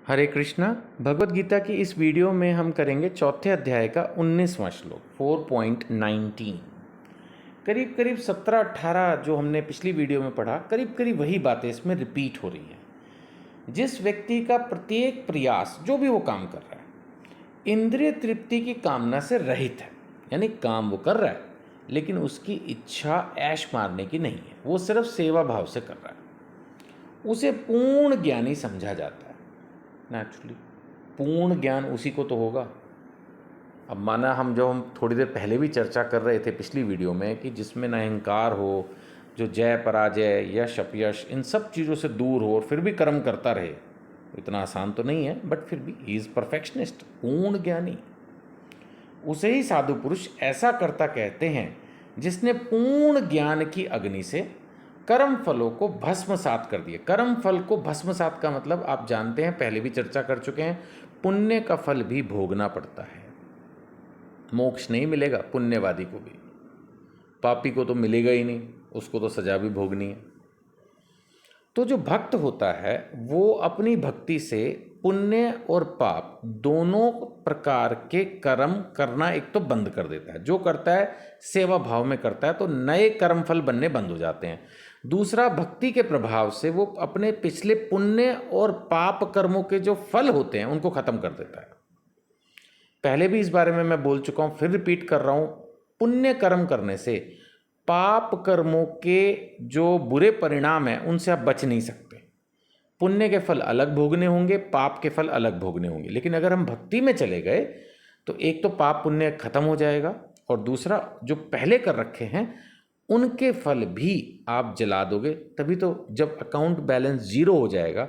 हरे कृष्णा। भगवत गीता की इस वीडियो में हम करेंगे चौथे अध्याय का 19वां श्लोक 4.19। करीब करीब 17-18 जो हमने पिछली वीडियो में पढ़ा, करीब करीब वही बातें इसमें रिपीट हो रही हैं। जिस व्यक्ति का प्रत्येक प्रयास, जो भी वो काम कर रहा है, इंद्रिय तृप्ति की कामना से रहित है, यानी काम वो कर रहा है लेकिन उसकी इच्छा ऐश मारने की नहीं है, वो सिर्फ सेवा भाव से कर रहा है, उसे पूर्ण ज्ञानी समझा जाता है। नेचुरली पूर्ण ज्ञान उसी को तो होगा। अब माना हम थोड़ी देर पहले भी चर्चा कर रहे थे पिछली वीडियो में कि जिसमें न अहंकार हो, जो जय पराजय यश अपयश इन सब चीज़ों से दूर हो और फिर भी कर्म करता रहे, इतना आसान तो नहीं है, बट फिर भी ही इज़ परफेक्शनिस्ट, पूर्ण ज्ञानी। उसे ही साधु पुरुष ऐसा कर्ता कहते हैं जिसने पूर्ण ज्ञान की अग्नि से कर्म फलों को भस्मसात कर दिया। कर्म फल को भस्मसात का मतलब आप जानते हैं, पहले भी चर्चा कर चुके हैं, पुण्य का फल भी भोगना पड़ता है। मोक्ष नहीं मिलेगा पुण्यवादी को भी, पापी को तो मिलेगा ही नहीं, उसको तो सजा भी भोगनी है। तो जो भक्त होता है वो अपनी भक्ति से पुण्य और पाप दोनों प्रकार के कर्म करना एक तो बंद कर देता है। जो करता है सेवा भाव में करता है तो नए कर्म फल बनने बंद हो जाते हैं। दूसरा, भक्ति के प्रभाव से वो अपने पिछले पुण्य और पाप कर्मों के जो फल होते हैं उनको खत्म कर देता है। पहले भी इस बारे में मैं बोल चुका हूं, फिर रिपीट कर रहा हूं। पुण्य कर्म करने से पाप कर्मों के जो बुरे परिणाम हैं उनसे आप बच नहीं सकते। पुण्य के फल अलग भोगने होंगे, पाप के फल अलग भोगने होंगे। लेकिन अगर हम भक्ति में चले गए तो एक तो पाप पुण्य खत्म हो जाएगा और दूसरा जो पहले कर रखे हैं उनके फल भी आप जला दोगे। तभी तो जब अकाउंट बैलेंस जीरो हो जाएगा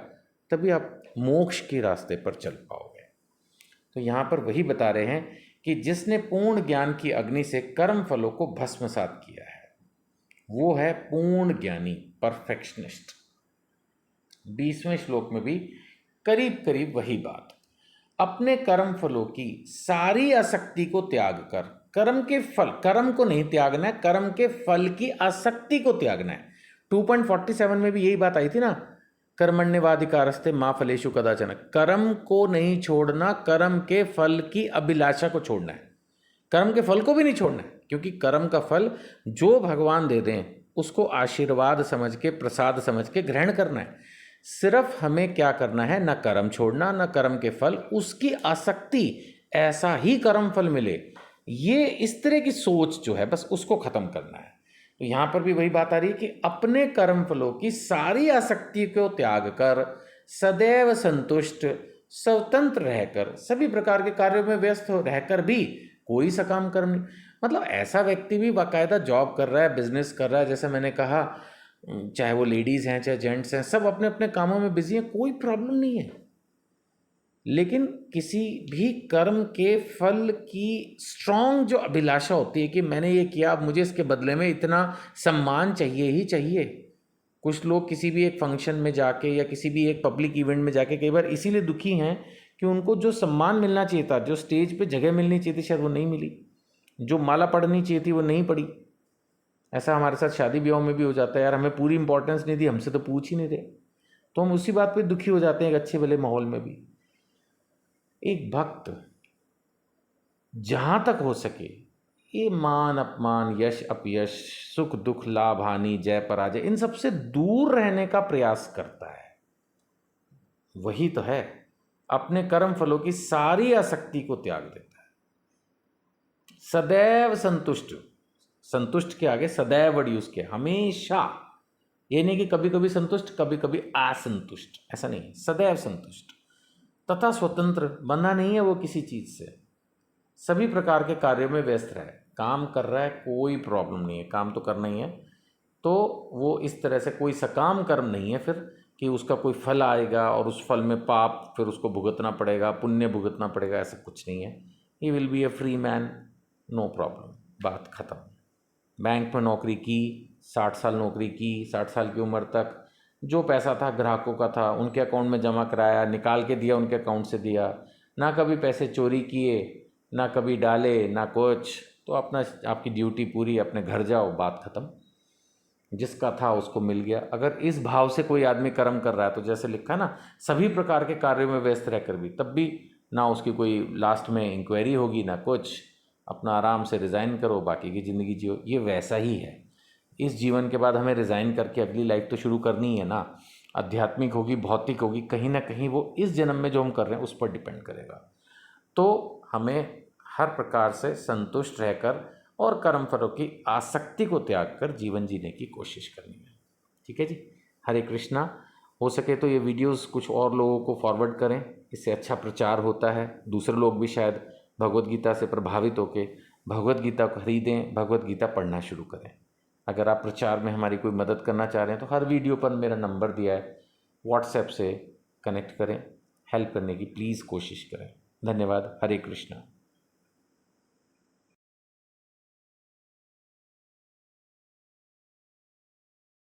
तभी आप मोक्ष के रास्ते पर चल पाओगे। तो यहाँ पर वही बता रहे हैं कि जिसने पूर्ण ज्ञान की अग्नि से कर्म फलों को भस्मसात किया है वो है पूर्ण ज्ञानी, परफेक्शनिस्ट। 20वें श्लोक में भी करीब करीब वही बात। अपने कर्म फलों की सारी आसक्ति को त्याग कर, कर्म को नहीं त्यागना है, कर्म के फल की आसक्ति को त्यागना है। 2.47 में भी यही बात आई थी ना, कर्मण्येवाधिकारस्ते मा फलेषु कदाचन। कर्म को नहीं छोड़ना, कर्म के फल की अभिलाषा को छोड़ना है। कर्म के फल को भी नहीं छोड़ना है, क्योंकि कर्म का फल जो भगवान दे दें उसको आशीर्वाद समझ के, प्रसाद समझ के ग्रहण करना है। सिर्फ हमें क्या करना है, न कर्म छोड़ना न कर्म के फल, उसकी आसक्ति, ऐसा ही कर्म फल मिले, ये इस तरह की सोच जो है बस उसको खत्म करना है। तो यहाँ पर भी वही बात आ रही है कि अपने कर्म फलों की सारी आसक्ति को त्याग कर सदैव संतुष्ट, स्वतंत्र रहकर, सभी प्रकार के कार्यों में व्यस्त रहकर भी कोई सकाम कर्म नहीं। मतलब ऐसा व्यक्ति भी बाकायदा जॉब कर रहा है, बिजनेस कर रहा है, जैसे मैंने कहा, चाहे वो लेडीज़ हैं चाहे जेंट्स हैं, सब अपने अपने कामों में बिजी हैं, कोई प्रॉब्लम नहीं है। लेकिन किसी भी कर्म के फल की स्ट्रांग जो अभिलाषा होती है कि मैंने ये किया, अब मुझे इसके बदले में इतना सम्मान चाहिए ही चाहिए। कुछ लोग किसी भी एक फंक्शन में जाके या किसी भी एक पब्लिक इवेंट में जाके कई बार इसीलिए दुखी हैं कि उनको जो सम्मान मिलना चाहिए था, जो स्टेज पे जगह मिलनी चाहिए थी, शायद वो नहीं मिली, जो माला पड़नी चाहिए थी वो नहीं पड़ी। ऐसा हमारे साथ शादी ब्याह में भी हो जाता है, यार हमें पूरी इंपॉर्टेंस नहीं दी, हमसे तो पूछ ही नहीं रहे, तो हम उसी बात पे दुखी हो जाते हैं एक अच्छे भले माहौल में भी। एक भक्त जहाँ तक हो सके ये मान अपमान, यश अपयश, सुख दुख, लाभ हानि, जय पराजय, इन सब से दूर रहने का प्रयास करता है। वही तो है, अपने कर्म फलों की सारी आसक्ति को त्याग देता है। सदैव संतुष्ट, संतुष्ट के आगे सदैव वर्ड यूज किया, हमेशा। ये नहीं कि कभी कभी संतुष्ट कभी कभी असंतुष्ट, ऐसा नहीं, सदैव संतुष्ट तथा स्वतंत्र, बंधा नहीं है वो किसी चीज से, सभी प्रकार के कार्यों में व्यस्त रहे। काम कर रहा है कोई प्रॉब्लम नहीं है, काम तो करना ही है, तो वो इस तरह से कोई सकाम कर्म नहीं है फिर कि उसका कोई फल आएगा और उस फल में पाप फिर उसको भुगतना पड़ेगा, पुण्य भुगतना पड़ेगा, ऐसा कुछ नहीं है। He will be a free man, no problem, बात खत्म। बैंक में नौकरी की, 60 साल नौकरी की, 60 साल की उम्र तक जो पैसा था ग्राहकों का था, उनके अकाउंट में जमा कराया, निकाल के दिया, उनके अकाउंट से दिया, ना कभी पैसे चोरी किए, ना कभी डाले, ना कुछ, तो अपना आपकी ड्यूटी पूरी, अपने घर जाओ, बात खत्म। जिसका था उसको मिल गया। अगर इस भाव से कोई आदमी कर्म कर रहा है, तो जैसे लिखा ना, सभी प्रकार के कार्यों में व्यस्त रहकर भी, तब भी ना उसकी कोई लास्ट में इंक्वायरी होगी ना कुछ, अपना आराम से रिज़ाइन करो, बाकी की ज़िंदगी जियो, ये वैसा ही है। इस जीवन के बाद हमें रिज़ाइन करके अगली लाइफ तो शुरू करनी है ना, आध्यात्मिक होगी, भौतिक होगी, कहीं ना कहीं वो इस जन्म में जो हम कर रहे हैं उस पर डिपेंड करेगा। तो हमें हर प्रकार से संतुष्ट रहकर और कर्म फलों की आसक्ति को त्याग कर जीवन जीने की कोशिश करनी है। ठीक है जी, हरे कृष्णा। हो सके तो ये वीडियोस कुछ और लोगों को फॉरवर्ड करें, इससे अच्छा प्रचार होता है, दूसरे लोग भी शायद भगवत गीता से प्रभावित होकर भगवत गीता को खरीदें, भगवत गीता पढ़ना शुरू करें। अगर आप प्रचार में हमारी कोई मदद करना चाह रहे हैं तो हर वीडियो पर मेरा नंबर दिया है, व्हाट्सएप से कनेक्ट करें, हेल्प करने की प्लीज़ कोशिश करें। धन्यवाद। हरे कृष्णा।